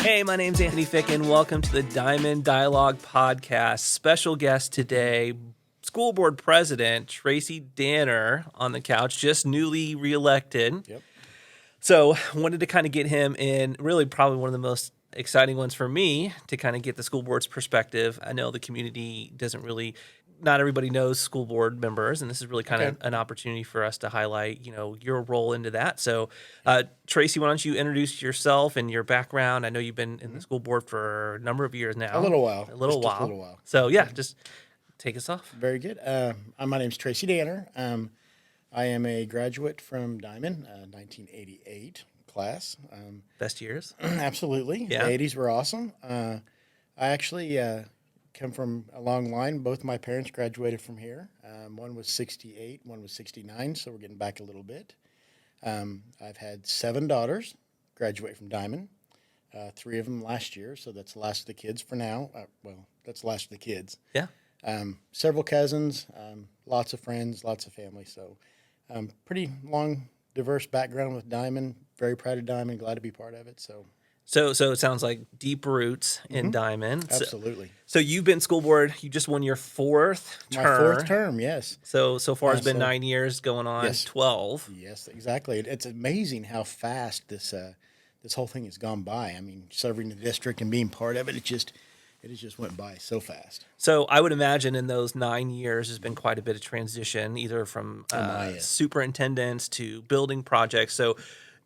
Hey, my name's Anthony Fick, and welcome to the Diamond Dialogue Podcast. Special guest today, School Board President Tracy Danner on the couch, just newly reelected. Yep. So wanted to kind of get him in, really probably one of the most exciting ones for me to kind of get the school board's perspective. I know the community doesn't really, not everybody knows school board members, and this is really kind of an opportunity for us to highlight, your role into that. So, Tracy, why don't you introduce yourself and your background? I know you've been in the school board for a number of years now. A little while. A little Just while. a little while. So, yeah, just take us off. Very good. My name's Tracy Danner. I am a graduate from Diamond, 1988 class. Best years. Absolutely. Yeah. The 80s were awesome. I actually come from a long line. Both my parents graduated from here. One was 68, one was 69, so we're getting back a little bit. I've had 7 daughters graduate from Diamond, 3 of them last year, so that's the last of the kids for now. That's the last of the kids. Yeah. Several cousins, lots of friends, lots of family. So pretty long, diverse background with Diamond. Very proud of Diamond. Glad to be part of it. So it sounds like deep roots in Diamond. absolutely. So you've been school board. You just won your 4th term. My 4th term, yes. So far it's been 9 years, going on Yes. 12. Yes, exactly. It's amazing how fast this whole thing has gone by. I mean, serving the district and being part of it, it just went by so fast. So I would imagine in those 9 years there's been quite a bit of transition, either from superintendents to building projects. So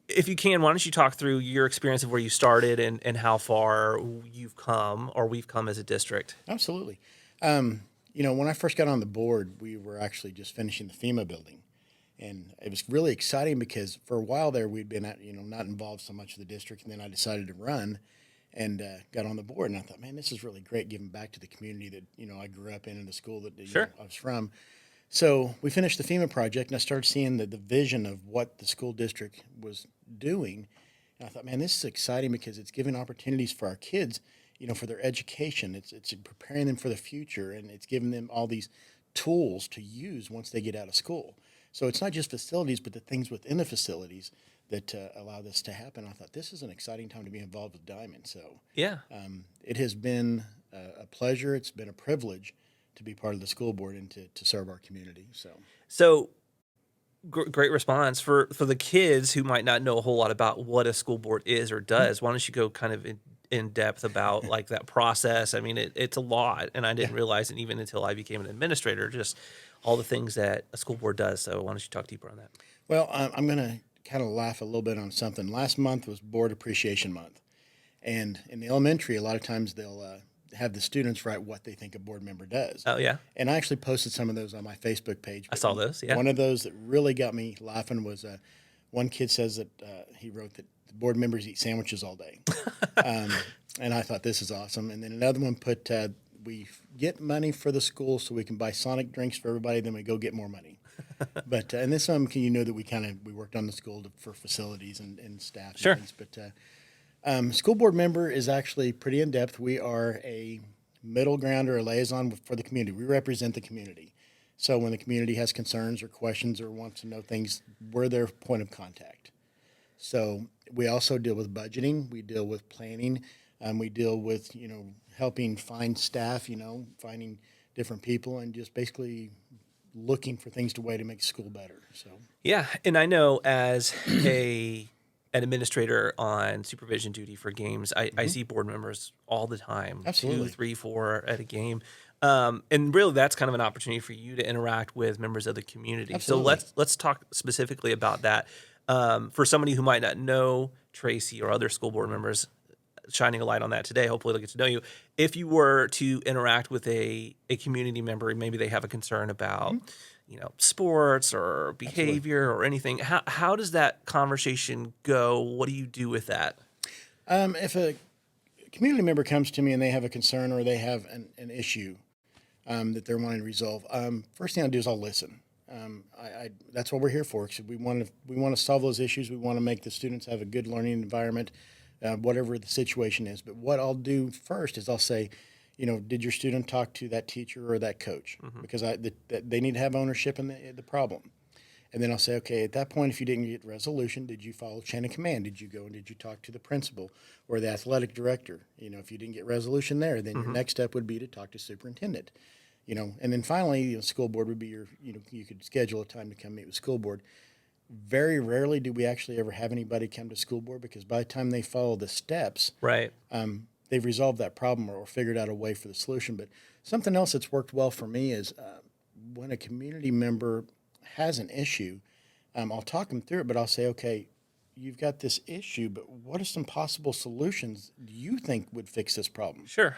if you can, why don't you talk through your experience of where you started and how far you've come or we've come as a district? Absolutely. When I first got on the board, we were actually just finishing the FEMA building. And it was really exciting because for a while there, we'd been not involved so much with the district. And then I decided to run and got on the board. And I thought, man, this is really great giving back to the community that, I grew up in and the school that I was from. So we finished the FEMA project, and I started seeing the vision of what the school district was doing. And I thought, man, this is exciting because it's giving opportunities for our kids, for their education. It's preparing them for the future, and it's giving them all these tools to use once they get out of school. So it's not just facilities, but the things within the facilities that allow this to happen. I thought this is an exciting time to be involved with Diamond. So yeah, it has been a pleasure. It's been a privilege to be part of the school board and to serve our community. So great response for the kids who might not know a whole lot about what a school board is or does. Why don't you go kind of in depth about like that process? I mean, it's a lot, and I didn't realize it even until I became an administrator, just all the things that a school board does. So why don't you talk deeper on that? Well, I'm going to kind of laugh a little bit on something. Last month was Board Appreciation Month. And in the elementary, a lot of times they'll have the students write what they think a board member does. Oh, yeah? And I actually posted some of those on my Facebook page. I saw those, yeah. One of those that really got me laughing was one kid says that he wrote that the board members eat sandwiches all day. And I thought, this is awesome. And then another one put, we get money for the school so we can buy Sonic drinks for everybody, then we go get more money. But and this one, that we worked on the school for facilities and staff and Sure. things. But school board member is actually pretty in depth. We are a middle ground or a liaison for the community. We represent the community. So when the community has concerns or questions or wants to know things, we're their point of contact. So we also deal with budgeting. We deal with planning. We deal with helping find staff. Finding different people and just basically looking for things to make school better. So Yeah, and I know as an administrator on supervision duty for games, I see board members all the time. Absolutely. 2, 3, 4 at a game. And really that's kind of an opportunity for you to interact with members of the community. Absolutely. So let's talk specifically about that. For somebody who might not know Tracy or other school board members, shining a light on that today. Hopefully they'll get to know you. If you were to interact with a community member, maybe they have a concern about, sports or behavior or anything. How does that conversation go? What do you do with that? If a community member comes to me and they have a concern or they have an issue that they're wanting to resolve, first thing I do is I'll listen. That's what we're here for. Cause we want to solve those issues. We want to make the students have a good learning environment. Whatever the situation is. But what I'll do first is I'll say, did your student talk to that teacher or that coach? Because they need to have ownership in the problem. And then I'll say, okay, at that point, if you didn't get resolution, did you follow chain of command? Did you go and did you talk to the principal or the athletic director? If you didn't get resolution there, then your next step would be to talk to superintendent. And then finally, school board would be you could schedule a time to come meet with school board. Very rarely do we actually ever have anybody come to school board because by the time they follow the steps, Right. they've resolved that problem or figured out a way for the solution. But something else that's worked well for me is when a community member has an issue, I'll talk them through it, but I'll say, okay, you've got this issue, but what are some possible solutions you think would fix this problem? Sure.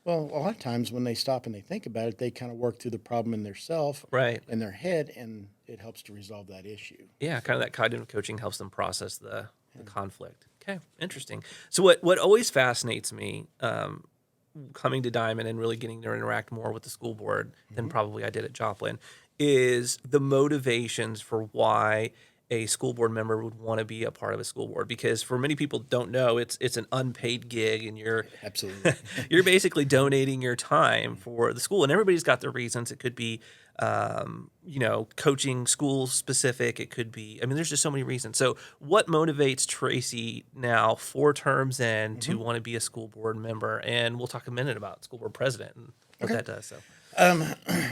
Well, a lot of times when they stop and they think about it, they kind of work through the problem in their self, Right. in their head, and it helps to resolve that issue. Yeah, kind of that cognitive coaching helps them process the conflict. Okay, interesting. So what always fascinates me, coming to Diamond and really getting to interact more with the school board than probably I did at Joplin, is the motivations for why a school board member would want to be a part of a school board. Because for many people don't know, it's an unpaid gig, and you're Absolutely. you're basically donating your time for the school, and everybody's got their reasons. It could be, coaching school specific. It could be, there's just so many reasons. So what motivates Tracy now 4 terms in to want to be a school board member? And we'll talk a minute about school board president and what that does. So,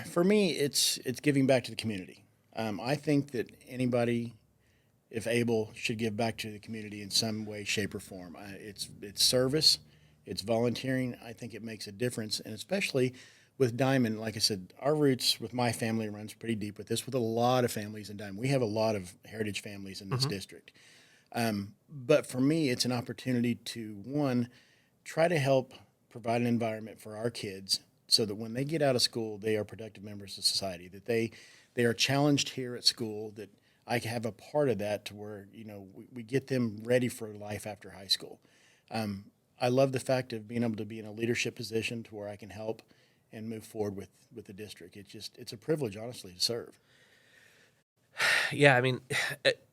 For me, it's giving back to the community. I think that anybody, if able, should give back to the community in some way, shape, or form. It's service, it's volunteering. I think it makes a difference, and especially with Diamond, like I said, our roots with my family runs pretty deep with this, with a lot of families in Diamond. We have a lot of heritage families in this district. But for me, it's an opportunity to, one, try to help provide an environment for our kids so that when they get out of school, they are productive members of society, that they are challenged here at school, that I have a part of that to where, we get them ready for life after high school. I love the fact of being able to be in a leadership position to where I can help and move forward with the district. It's a privilege, honestly, to serve. yeah,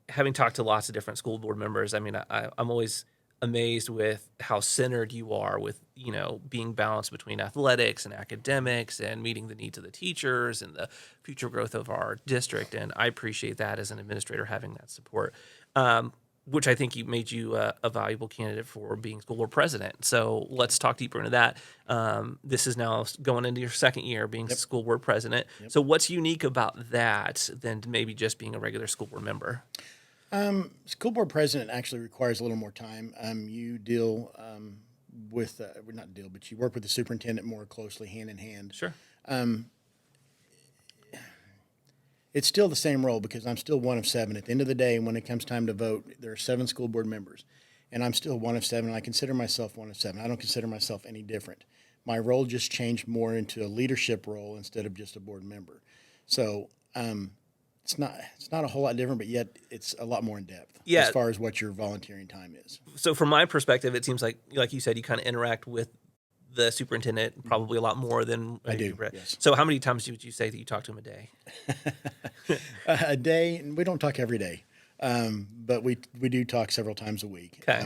having talked to lots of different school board members, I'm always amazed with how centered you are with, being balanced between athletics and academics and meeting the needs of the teachers and the future growth of our district. And I appreciate that as an administrator, having that support, which I think made you a valuable candidate for being school board president. So let's talk deeper into that. This is now going into your 2nd year being school board president. So what's unique about that than maybe just being a regular school board member? School board president actually requires a little more time. You deal with, not deal, but you work with the superintendent more closely, hand in hand. Sure. It's still the same role because I'm still one of 7. At the end of the day, when it comes time to vote, there are 7 school board members, and I'm still one of 7, and I consider myself one of 7. I don't consider myself any different. My role just changed more into a leadership role instead of just a board member. So it's not a whole lot different, but yet it's a lot more in depth as far as what your volunteering time is. So from my perspective, it seems like you said, you kind of interact with the superintendent probably a lot more than I do. Yes. So how many times would you say that you talk to him a day? A day. We don't talk every day, but we do talk several times a week. Okay.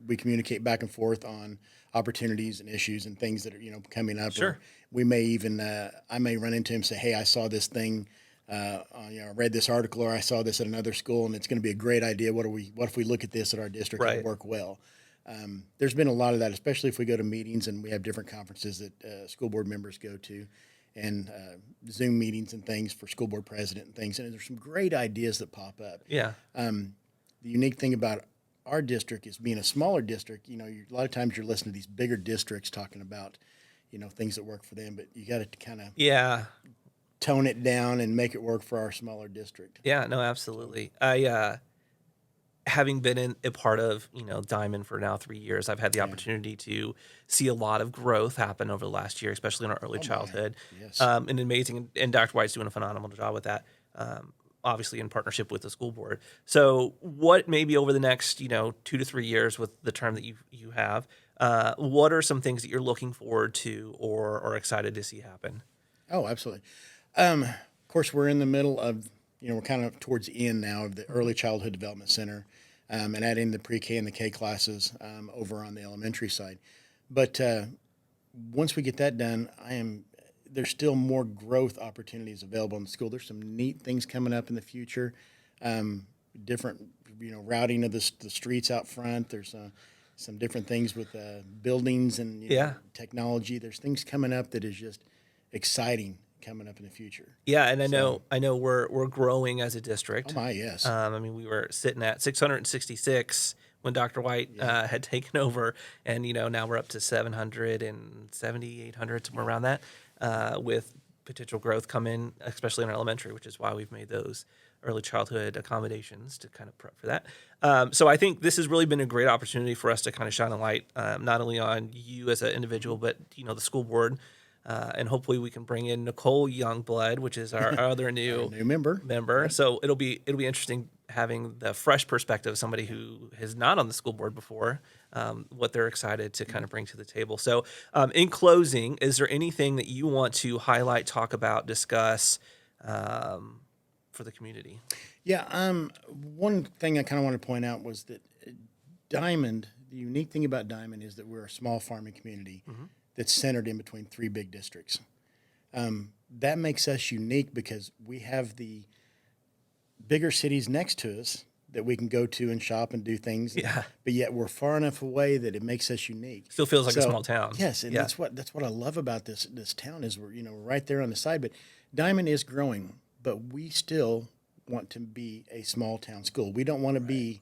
We communicate back and forth on opportunities and issues and things that are coming up. Sure. Or we may even I may run into him and say, hey, I saw this thing. I read this article, or I saw this at another school, and it's going to be a great idea. What if we look at this at our district? Right. It'll work well. There's been a lot of that, especially if we go to meetings and we have different conferences that school board members go to, and Zoom meetings and things for school board president and things. And there's some great ideas that pop up. Yeah. The unique thing about our district is being a smaller district. A lot of times you're listening to these bigger districts talking about, things that work for them, but you got to kind of tone it down and make it work for our smaller district. Yeah, no, absolutely. Having been in a part of, Diamond for now 3 years, I've had the opportunity to see a lot of growth happen over the last year, especially in our early childhood. Yes. And amazing, and Dr. White's doing a phenomenal job with that, obviously in partnership with the school board. So what maybe over the next, 2 to 3 years with the term that you have, what are some things that you're looking forward to or are excited to see happen? Oh, absolutely. Of course, we're in the middle of, we're kind of towards the end now of the Early Childhood Development Center, and adding the pre-K and the K classes over on the elementary side. But once we get that done, there's still more growth opportunities available in the school. There's some neat things coming up in the future. Different, routing of the streets out front. There's some different things with buildings and technology. There's things coming up that is just exciting coming up in the future. Yeah, and I know we're growing as a district. Oh my, yes. I mean, we were sitting at 666 when Dr. White had taken over, and now we're up to 770, 800, somewhere around that, with potential growth coming, especially in our elementary, which is why we've made those early childhood accommodations to kind of prep for that. So I think this has really been a great opportunity for us to kind of shine a light, not only on you as an individual, but the school board. And hopefully we can bring in Nicole Youngblood, which is our other new member. So it'll be interesting having the fresh perspective of somebody who has not on the school board before, what they're excited to kind of bring to the table. So in closing, is there anything that you want to highlight, talk about, discuss for the community? Yeah. One thing I kind of want to point out was that Diamond, the unique thing about Diamond is that we're a small farming community that's centered in between three big districts. That makes us unique because we have the bigger cities next to us that we can go to and shop and do things. Yeah. But yet we're far enough away that it makes us unique. Still feels like a small town. Yes, and that's what I love about this town is we're right there on the side. But Diamond is growing, but we still want to be a small town school. We don't want to be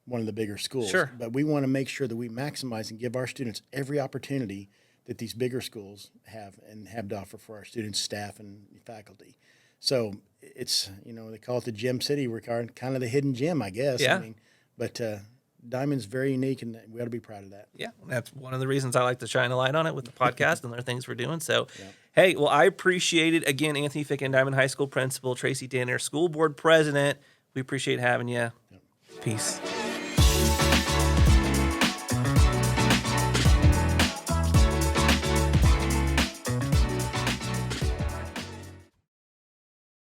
one of the bigger schools. Sure. But we want to make sure that we maximize and give our students every opportunity that these bigger schools have to offer for our students, staff, and faculty. So it's, they call it the gem city. We're kind of the hidden gem, I guess. Yeah. But Diamond's very unique, and we ought to be proud of that. Yeah, that's one of the reasons I like to shine a light on it with the podcast and other things we're doing. So, Hey, well, I appreciate it. Again, Anthony Ficken, Diamond High School principal, Tracy Danner, school board president. We appreciate having you. Peace.